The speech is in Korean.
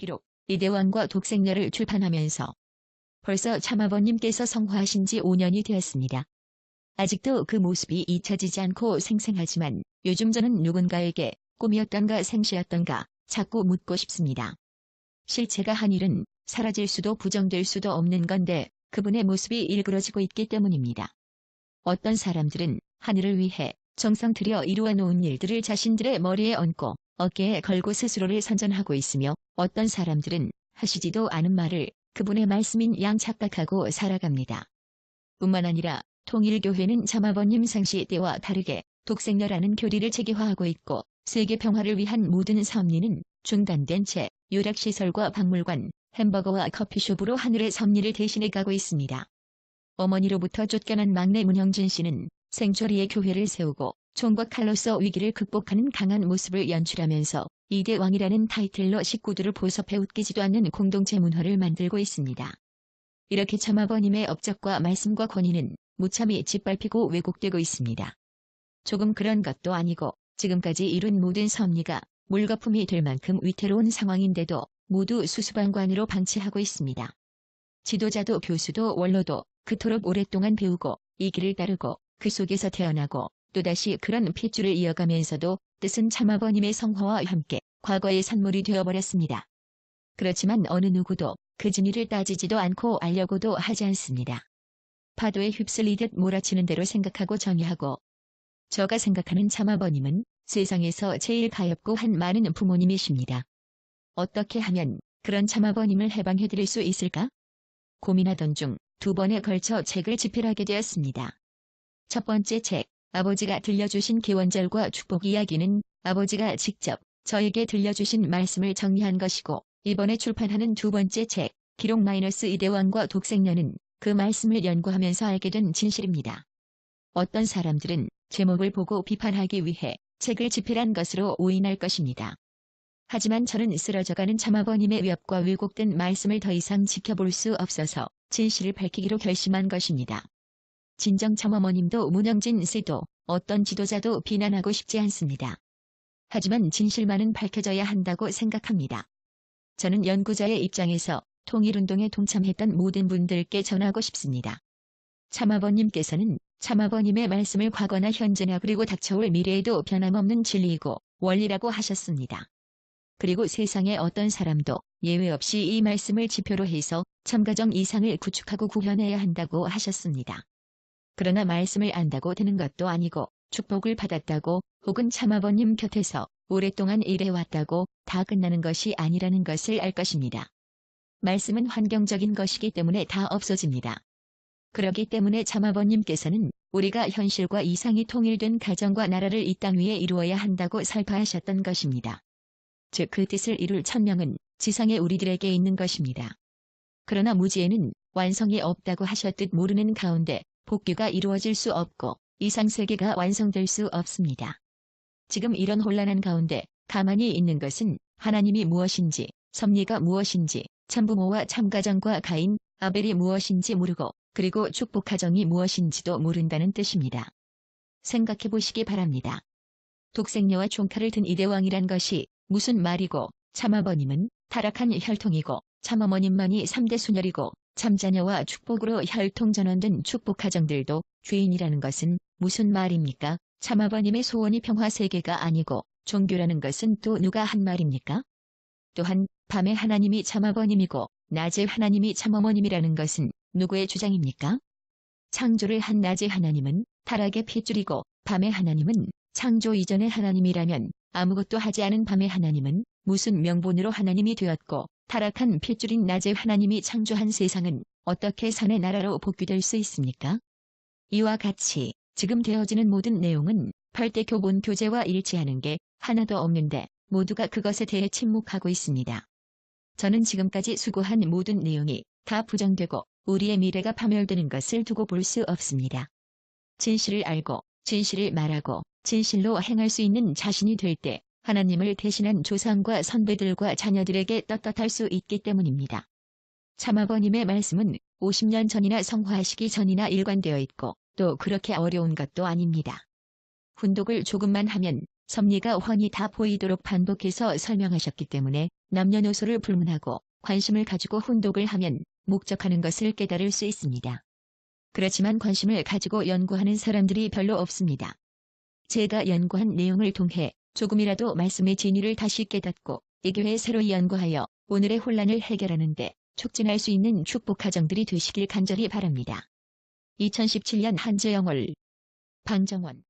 기록 이대왕과 독생녀를 출판하면서 벌써 참아버님께서 성화하신 지 5년이 되었습니다. 아직도 그 모습이 잊혀지지 않고 생생하지만 요즘 저는 누군가에게 꿈이었던가 생시였던가 자꾸 묻고 싶습니다. 실체가 한 일은 사라질 수도 부정될 수도 없는 건데 그분의 모습이 일그러지고 있기 때문입니다. 어떤 사람들은 하늘을 위해 정성 들여 이루어 놓은 일들을 자신들의 머리에 얹고 어깨에 걸고 스스로를 선전하고 있으며 어떤 사람들은 하시지도 않은 말을 그분의 말씀인 양 착각하고 살아갑니다. 뿐만 아니라 통일교회는 참아버님 상시 때와 다르게 독생녀라는 교리를 체계화하고 있고 세계 평화를 위한 모든 섭리는 중단된 채 요락시설과 박물관, 햄버거와 커피숍으로 하늘의 섭리를 대신해 가고 있습니다. 어머니로부터 쫓겨난 막내 문형진 씨는 생초리에 교회를 세우고 총과 칼로서 위기를 극복하는 강한 모습을 연출하면서 이대왕이라는 타이틀로 식구들을 보섭해 웃기지도 않는 공동체 문화를 만들고 있습니다. 이렇게 참아버님의 업적과 말씀과 권위는 무참히 짓밟히고 왜곡되고 있습니다. 조금 그런 것도 아니고 지금까지 이룬 모든 섭리가 물거품이 될 만큼 위태로운 상황인데도 모두 수수방관으로 방치하고 있습니다. 지도자도 교수도 원로도 그토록 오랫동안 배우고 이 길을 따르고 그 속에서 태어나고 또다시 그런 핏줄을 이어가면서도 뜻은 참아버님의 성화와 함께 과거의 산물이 되어버렸습니다. 그렇지만 어느 누구도 그 진위를 따지지도 않고 알려고도 하지 않습니다. 파도에 휩쓸리듯 몰아치는 대로 생각하고 정의하고 제가 생각하는 참아버님은 세상에서 제일 가엾고 한 많은 부모님이십니다. 어떻게 하면 그런 참아버님을 해방해드릴 수 있을까? 고민하던 중 2번에 걸쳐 책을 집필하게 되었습니다. 첫 번째 책, 아버지가 들려주신 기원절과 축복 이야기는 아버지가 직접 저에게 들려주신 말씀을 정리한 것이고 이번에 출판하는 2번째 책, 기록 이대왕과 독생녀는 그 말씀을 연구하면서 알게 된 진실입니다. 어떤 사람들은 제목을 보고 비판하기 위해 책을 집필한 것으로 오인할 것입니다. 하지만 저는 쓰러져가는 참아버님의 위협과 왜곡된 말씀을 더 이상 지켜볼 수 없어서 진실을 밝히기로 결심한 것입니다. 진정 참어머님도 문형진 씨도 어떤 지도자도 비난하고 싶지 않습니다. 하지만 진실만은 밝혀져야 한다고 생각합니다. 저는 연구자의 입장에서 통일운동에 동참했던 모든 분들께 전하고 싶습니다. 참아버님께서는 참아버님의 말씀을 과거나 현재나 그리고 닥쳐올 미래에도 변함없는 진리이고 원리라고 하셨습니다. 그리고 세상의 어떤 사람도 예외 없이 이 말씀을 지표로 해서 참가정 이상을 구축하고 구현해야 한다고 하셨습니다. 그러나 말씀을 안다고 되는 것도 아니고 축복을 받았다고 혹은 참아버님 곁에서 오랫동안 일해왔다고 다 끝나는 것이 아니라는 것을 알 것입니다. 말씀은 환경적인 것이기 때문에 다 없어집니다. 그렇기 때문에 참아버님께서는 우리가 현실과 이상이 통일된 가정과 나라를 이 땅 위에 이루어야 한다고 설파하셨던 것입니다. 즉 그 뜻을 이룰 천명은 지상에 우리들에게 있는 것입니다. 그러나 무지에는 완성이 없다고 하셨듯 모르는 가운데 복귀가 이루어질 수 없고 이상세계가 완성될 수 없습니다. 지금 이런 혼란한 가운데 가만히 있는 것은 하나님이 무엇인지, 섭리가 무엇인지, 참부모와 참가정과 가인, 아벨이 무엇인지 모르고 그리고 축복가정이 무엇인지도 모른다는 뜻입니다. 생각해 보시기 바랍니다. 독생녀와 총칼을 든 이대왕이란 것이 무슨 말이고 참아버님은 타락한 혈통이고 참어머님만이 3대 순혈이고 참자녀와 축복으로 혈통전원된 축복가정들도 죄인이라는 것은 무슨 말입니까? 참아버님의 소원이 평화세계가 아니고 종교라는 것은 또 누가 한 말입니까? 또한 밤의 하나님이 참아버님이고 낮의 하나님이 참어머님이라는 것은 누구의 주장입니까? 창조를 한 낮의 하나님은 타락의 핏줄이고 밤의 하나님은 창조 이전의 하나님이라면 아무것도 하지 않은 밤의 하나님은 무슨 명분으로 하나님이 되었고 타락한 핏줄인 낮의 하나님이 창조한 세상은 어떻게 선의 나라로 복귀될 수 있습니까? 이와 같이 지금 되어지는 모든 내용은 8대 교본 교재와 일치하는 게 하나도 없는데 모두가 그것에 대해 침묵하고 있습니다. 저는 지금까지 수고한 모든 내용이 다 부정되고 우리의 미래가 파멸되는 것을 두고 볼 수 없습니다. 진실을 알고 진실을 말하고 진실로 행할 수 있는 자신이 될 때 하나님을 대신한 조상과 선배들과 자녀들에게 떳떳할 수 있기 때문입니다. 참아버님의 말씀은 50년 전이나 성화하시기 전이나 일관되어 있고 또 그렇게 어려운 것도 아닙니다. 훈독을 조금만 하면 섭리가 훤히 다 보이도록 반복해서 설명하셨기 때문에 남녀노소를 불문하고 관심을 가지고 혼독을 하면 목적하는 것을 깨달을 수 있습니다. 그렇지만 관심을 가지고 연구하는 사람들이 별로 없습니다. 제가 연구한 내용을 통해 조금이라도 말씀의 진리를 다시 깨닫고 이 교회 새로 연구하여 오늘의 혼란을 해결하는 데 촉진할 수 있는 축복 가정들이 되시길 간절히 바랍니다. 2017년 한재영월 방정원